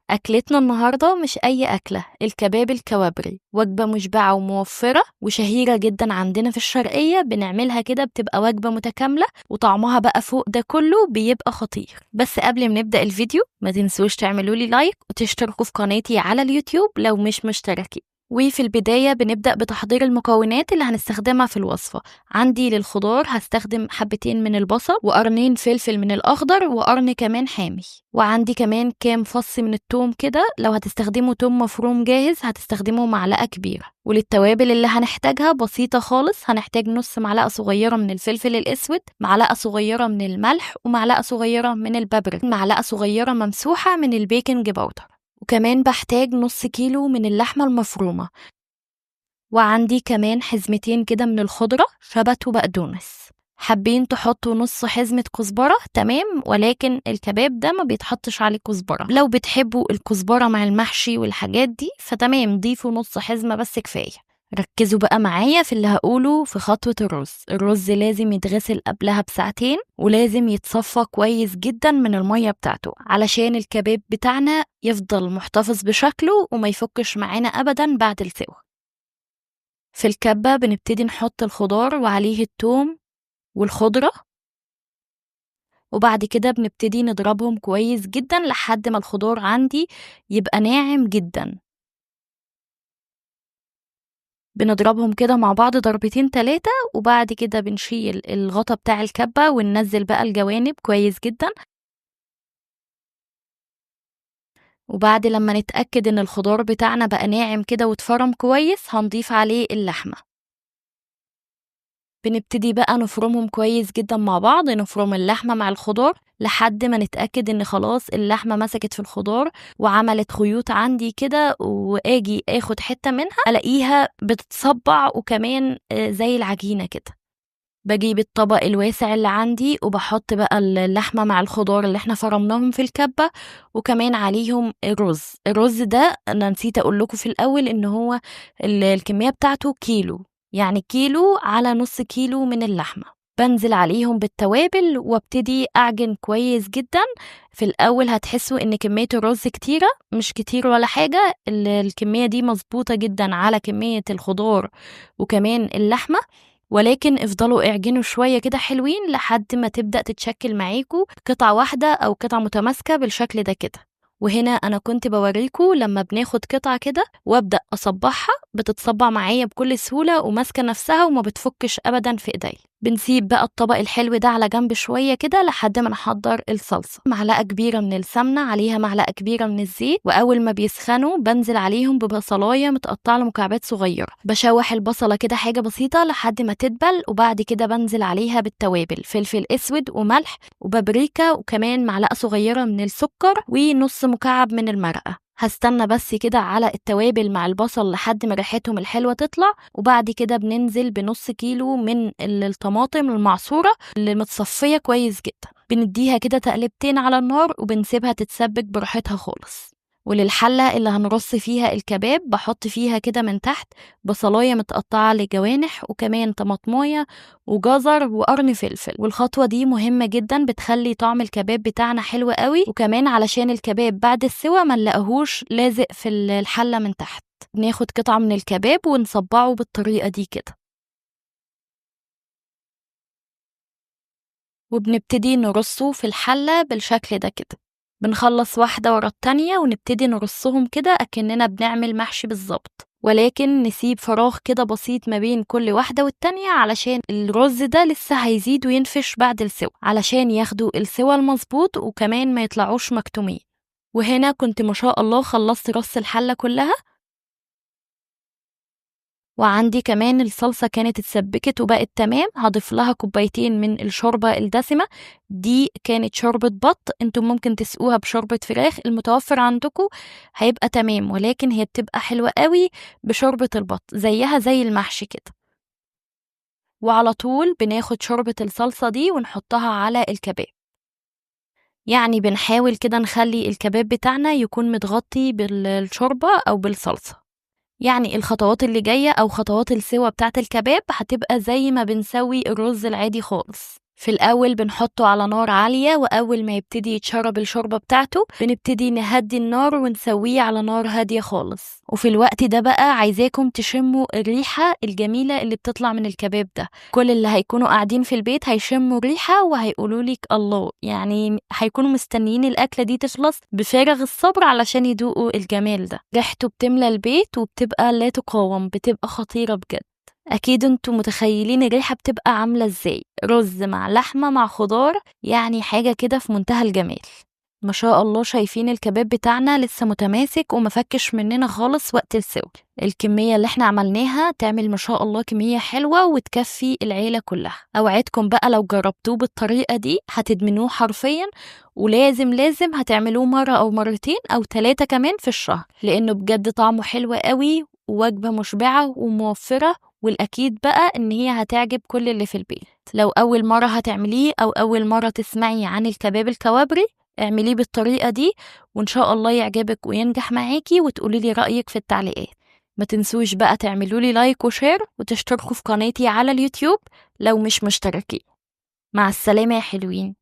أكلتنا النهاردة مش أي أكلة، الكباب الكوابري، وجبة مشبعة وموفرة وشهيرة جدا عندنا في الشرقية. بنعملها كده بتبقى وجبة متكاملة وطعمها بقى فوق ده كله بيبقى خطير. بس قبل ما نبدأ الفيديو ما تنسوش تعملوا لي لايك وتشتركوا في قناتي على اليوتيوب لو مش مشتركين. وفي البداية بنبدأ بتحضير المكونات اللي هنستخدمها في الوصفة. عندي للخضار هستخدم حبتين من البصل وقرنين فلفل من الأخضر وقرن كمان حامي، وعندي كمان كام فص من التوم كده. لو هتستخدموا توم مفروم جاهز هتستخدموا معلقة كبيرة. وللتوابل اللي هنحتاجها بسيطة خالص، هنحتاج نص معلقة صغيرة من الفلفل الأسود، معلقة صغيرة من الملح، ومعلقة صغيرة من البابريكا، معلقة صغيرة ممسوحة من البيكنج باودر، وكمان بحتاج نص كيلو من اللحمة المفرومة، وعندي كمان حزمتين كده من الخضرة شبت وبقدونس. حابين تحطوا نص حزمة كزبرة تمام، ولكن الكباب ده ما بيتحطش عليه كزبرة. لو بتحبوا الكزبرة مع المحشي والحاجات دي فتمام، ضيفوا نص حزمة بس كفاية. ركزوا بقى معايا في اللي هقوله في خطوة الرز لازم يتغسل قبلها بساعتين، ولازم يتصفى كويس جدا من المية بتاعته علشان الكباب بتاعنا يفضل محتفظ بشكله وما يفكش معانا أبدا بعد السوا. في الكبة بنبتدي نحط الخضار وعليه التوم والخضرة، وبعد كده بنبتدي نضربهم كويس جدا لحد ما الخضار عندي يبقى ناعم جدا. بنضربهم كده مع بعض ضربتين 3، وبعد كده بنشيل الغطا بتاع الكبة وننزل بقى الجوانب كويس جدا. وبعد لما نتأكد ان الخضار بتاعنا بقى ناعم كده واتفرم كويس هنضيف عليه اللحمة. بنبتدي بقى نفرمهم كويس جدا مع بعض، نفرم اللحمة مع الخضار لحد ما نتأكد ان خلاص اللحمة مسكت في الخضار وعملت خيوط عندي كده، واجي اخد حتة منها الاقيها بتتصبع وكمان زي العجينة كده. بجيب الطبق الواسع اللي عندي وبحط بقى اللحمة مع الخضار اللي احنا فرمناهم في الكبة، وكمان عليهم الرز ده انا نسيت اقول لكم في الاول ان هو الكمية بتاعته كيلو، يعني كيلو على نص كيلو من اللحمة. بنزل عليهم بالتوابل وابتدي اعجن كويس جدا. في الاول هتحسوا ان كمية الرز كتيرة، مش كتير ولا حاجة، الكمية دي مظبوطة جدا على كمية الخضار وكمان اللحمة، ولكن افضلوا اعجنوا شوية كده حلوين لحد ما تبدأ تتشكل معاكوا قطعة واحدة أو قطعة متماسكة بالشكل ده كده. وهنا أنا كنت بوريكوا لما بناخد قطعة كده وابدأ أصبعها بتتصبع معايا بكل سهولة وماسكة نفسها وما بتفكش أبدا في إيدي. بنسيب بقى الطبق الحلو ده على جنب شوية كده لحد ما نحضر الصلصة. معلقة كبيرة من السمنة عليها معلقة كبيرة من الزيت، وأول ما بيسخنوا بنزل عليهم ببصلاية متقطعة لمكعبات صغيرة. بشوح البصلة كده حاجة بسيطة لحد ما تدبل، وبعد كده بنزل عليها بالتوابل فلفل أسود وملح وبابريكا وكمان معلقة صغيرة من السكر ونص مكعب من المرقة. هستنى بس كده على التوابل مع البصل لحد ما ريحتهم الحلوة تطلع، وبعد كده بننزل بنص كيلو من الطماطم المعصورة اللي متصفية كويس جدا. بنديها كده تقلبتين على النار وبنسيبها تتسبك براحتها خالص. وللحلة اللي هنرص فيها الكباب بحط فيها كده من تحت بصلاية متقطعة لجوانح وكمان طماطماية وجزر وقرن فلفل. والخطوة دي مهمة جدا، بتخلي طعم الكباب بتاعنا حلو قوي، وكمان علشان الكباب بعد السوا ما نلاقيهوش لازق في الحلة من تحت. بناخد قطعة من الكباب ونصبعه بالطريقة دي كده، وبنبتدي نرصه في الحلة بالشكل ده كده. بنخلص واحدة ورا التانية ونبتدي نرصهم كده أكننا بنعمل محشي بالظبط، ولكن نسيب فراغ كده بسيط ما بين كل واحدة والتانية علشان الرز ده لسه هيزيد وينفش بعد السوا علشان ياخدوا السوا المظبوط وكمان ما يطلعوش مكتومين. وهنا كنت ما شاء الله خلصت رص الحلة كلها، وعندي كمان الصلصة كانت اتسبكت وبقت تمام. هضيف لها كوبايتين من الشوربة الدسمة، دي كانت شوربة بط، انتم ممكن تسقوها بشوربة فراخ المتوفر عندكم هيبقى تمام، ولكن هي بتبقى حلوة قوي بشوربة البط زيها زي المحشي كده. وعلى طول بناخد شوربة الصلصة دي ونحطها على الكباب، يعني بنحاول كده نخلي الكباب بتاعنا يكون متغطي بالشوربة أو بالصلصة. يعني الخطوات اللي جاية أو خطوات السوا بتاعة الكباب هتبقى زي ما بنسوي الرز العادي خالص. في الأول بنحطه على نار عالية، وأول ما يبتدي يتشرب الشوربة بتاعته بنبتدي نهدي النار ونسويه على نار هادية خالص. وفي الوقت ده بقى عايزاكم تشموا الريحة الجميلة اللي بتطلع من الكباب ده. كل اللي هيكونوا قاعدين في البيت هيشموا الريحة وهيقولولك الله، يعني هيكونوا مستنيين الأكلة دي تخلص بفارغ الصبر علشان يدوقوا الجمال ده. ريحته بتملى البيت وبتبقى لا تقاوم، بتبقى خطيرة بجد. أكيد انتوا متخيلين الريحة بتبقى عاملة ازاي، رز مع لحمة مع خضار، يعني حاجة كده في منتهى الجمال. ما شاء الله، شايفين الكباب بتاعنا لسه متماسك ومفكش مننا خالص وقت السوي. الكمية اللي احنا عملناها تعمل ما شاء الله كمية حلوة وتكفي العيلة كلها. اوعدكم بقى لو جربتوه بالطريقة دي هتدمنوه حرفيا، ولازم هتعملوه مرة او مرتين او 3 كمان في الشهر، لانه بجد طعمه حلو قوي ووجبة مشبعة وموفرة، والأكيد بقى إن هي هتعجب كل اللي في البيت. لو أول مرة هتعمليه أو أول مرة تسمعي عن الكباب الكوابري، اعمليه بالطريقة دي وإن شاء الله يعجبك وينجح معاكي، وتقولي رأيك في التعليقات. ما تنسوش بقى تعملولي لايك وشير وتشتركوا في قناتي على اليوتيوب لو مش مشتركين. مع السلامة يا حلوين.